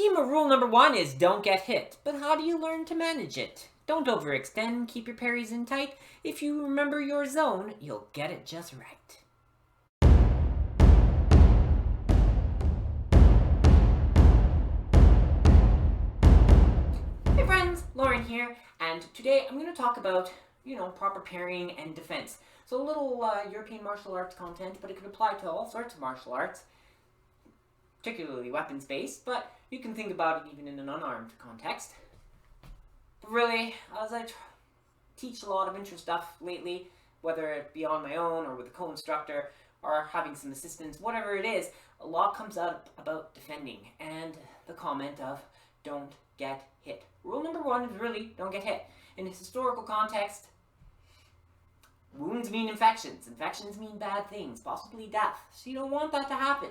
Kima rule number 1 is don't get hit, but how do you learn to manage it? Don't overextend, keep your parries in tight. If you remember your zone, you'll get it just right. Hey friends, Lauren here, and today I'm going to talk about, proper parrying and defense. So a little European martial arts content, but it could apply to all sorts of martial arts, particularly weapons-based, but you can think about it even in an unarmed context. But really, as I teach a lot of intro stuff lately, whether it be on my own or with a co-instructor or having some assistance, whatever it is, a lot comes out about defending and the comment of don't get hit. Rule number 1 is really don't get hit. In a historical context, wounds mean infections. Infections mean bad things, possibly death. So you don't want that to happen.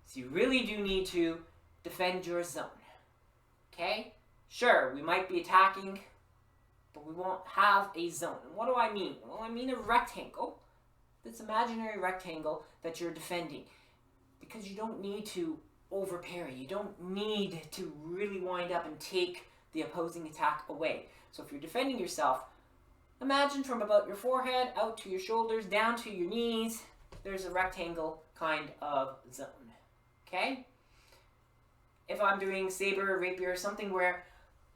So you really do need to defend your zone. Okay? Sure, we might be attacking, but we won't have a zone. And what do I mean? Well, I mean a rectangle. This imaginary rectangle that you're defending. Because you don't need to over-parry. You don't need to really wind up and take the opposing attack away. So if you're defending yourself, imagine from about your forehead out to your shoulders, down to your knees, there's a rectangle kind of zone. Okay? If I'm doing saber, rapier, something where,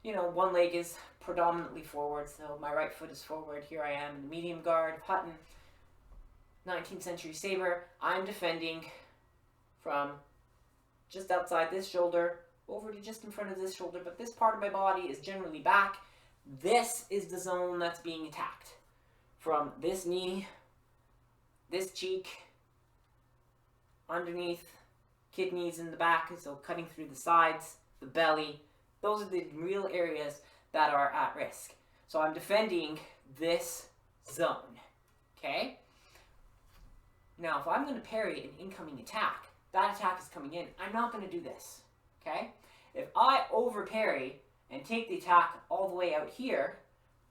one leg is predominantly forward, so my right foot is forward, here I am in the medium guard, Hutton, 19th century saber, I'm defending from just outside this shoulder, over to just in front of this shoulder, but this part of my body is generally back. This is the zone that's being attacked. From this knee, this cheek, underneath, kidneys in the back, so cutting through the sides, the belly. Those are the real areas that are at risk. So I'm defending this zone, okay? Now, if I'm going to parry an incoming attack, that attack is coming in. I'm not going to do this, okay? If I over-parry and take the attack all the way out here,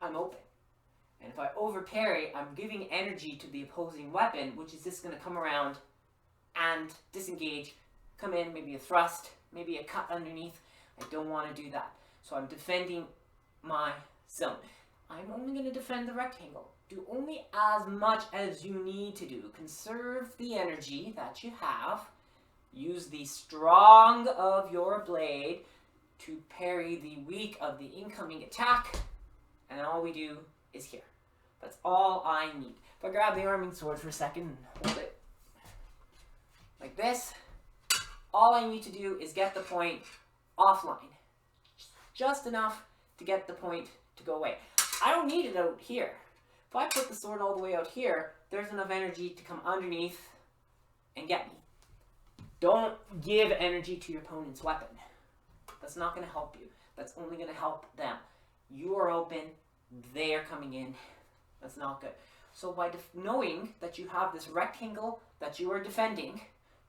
I'm open. And if I over-parry, I'm giving energy to the opposing weapon, which is just going to come around and disengage, come in, maybe a thrust, maybe a cut underneath. I don't want to do that. So I'm defending my zone. I'm only going to defend the rectangle. Do only as much as you need to do. Conserve the energy that you have. Use the strong of your blade to parry the weak of the incoming attack. And all we do is here. That's all I need. If I grab the arming sword for a second and hold it like this, all I need to do is get the point offline. Just enough to get the point to go away. I don't need it out here. If I put the sword all the way out here, there's enough energy to come underneath and get me. Don't give energy to your opponent's weapon. That's not going to help you. That's only going to help them. You are open. They are coming in. That's not good. So by knowing that you have this rectangle that you are defending,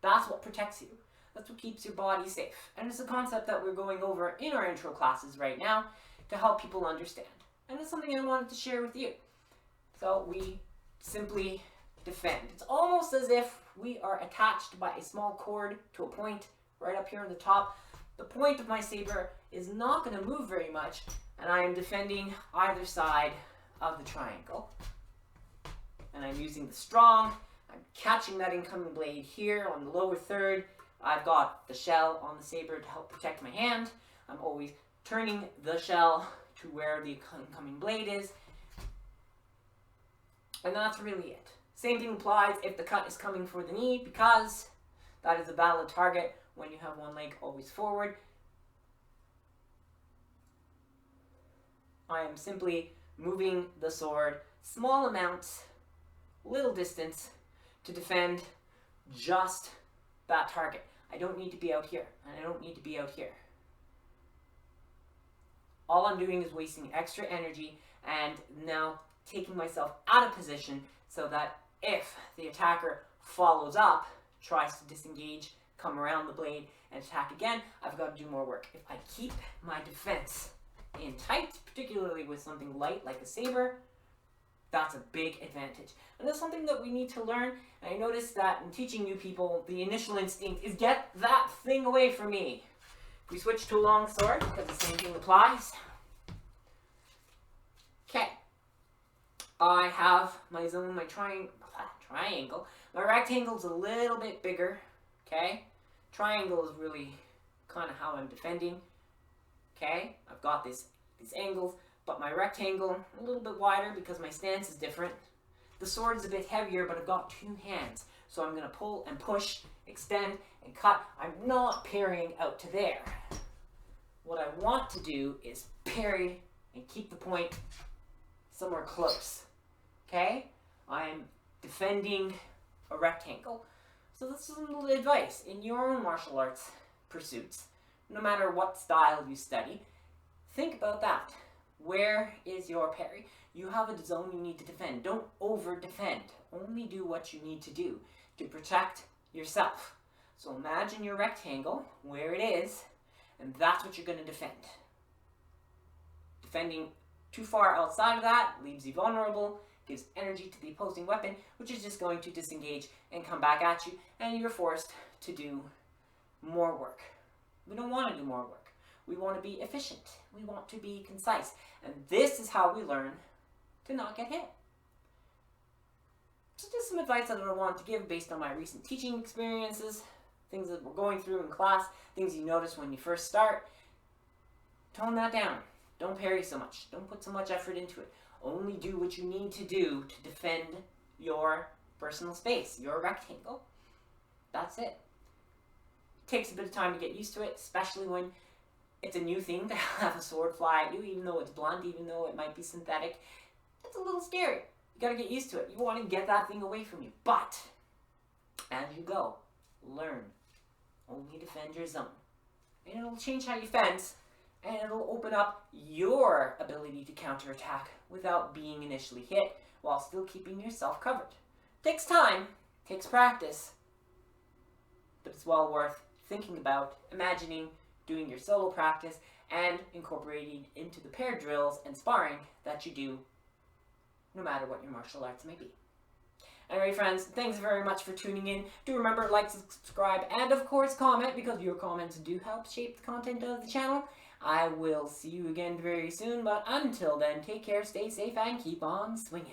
that's what protects you. That's what keeps your body safe. And it's a concept that we're going over in our intro classes right now to help people understand. And it's something I wanted to share with you. So we simply defend. It's almost as if we are attached by a small cord to a point right up here on the top. The point of my saber is not going to move very much, and I am defending either side of the triangle. And I'm using the strong. I'm catching that incoming blade here on the lower third. I've got the shell on the saber to help protect my hand. I'm always turning the shell to where the incoming blade is. And that's really it. Same thing applies if the cut is coming for the knee, because that is a valid target when you have one leg always forward. I am simply moving the sword small amounts, little distance, to defend just that target. I don't need to be out here, and I don't need to be out here. All I'm doing is wasting extra energy and now taking myself out of position so that if the attacker follows up, tries to disengage, come around the blade, and attack again, I've got to do more work. If I keep my defense in tight, particularly with something light like a saber, that's a big advantage. And that's something that we need to learn. And I noticed that in teaching new people, the initial instinct is get that thing away from me. If we switch to a long sword, because the same thing applies. Okay. I have my zone, my triangle. My rectangle's a little bit bigger. Okay. Triangle is really kind of how I'm defending. Okay. I've got these angles, but my rectangle a little bit wider because my stance is different. The sword is a bit heavier, but I've got two hands. So I'm going to pull and push, extend, and cut. I'm not parrying out to there. What I want to do is parry and keep the point somewhere close. Okay? I'm defending a rectangle. So this is a little advice in your own martial arts pursuits. No matter what style you study, think about that. Where is your parry? You have a zone you need to defend. Don't over-defend. Only do what you need to do to protect yourself. So imagine your rectangle, where it is, and that's what you're going to defend. Defending too far outside of that leaves you vulnerable, gives energy to the opposing weapon, which is just going to disengage and come back at you, and you're forced to do more work. We don't want to do more work. We want to be efficient. We want to be concise. And this is how we learn to not get hit. So just some advice that I wanted to give based on my recent teaching experiences, things that we're going through in class, things you notice when you first start. Tone that down. Don't parry so much. Don't put so much effort into it. Only do what you need to do to defend your personal space, your rectangle. That's it. It takes a bit of time to get used to it, especially when it's a new thing to have a sword fly at you, even though it's blunt, even though it might be synthetic. It's a little scary. You gotta get used to it. You want to get that thing away from you. But, as you go, learn. Only defend your zone. And it'll change how you fence, and it'll open up your ability to counterattack without being initially hit, while still keeping yourself covered. Takes time, takes practice, but it's well worth thinking about, imagining, doing your solo practice, and incorporating into the paired drills and sparring that you do no matter what your martial arts may be. Anyway, friends, thanks very much for tuning in. Do remember, like, subscribe, and of course comment, because your comments do help shape the content of the channel. I will see you again very soon, but until then, take care, stay safe, and keep on swinging.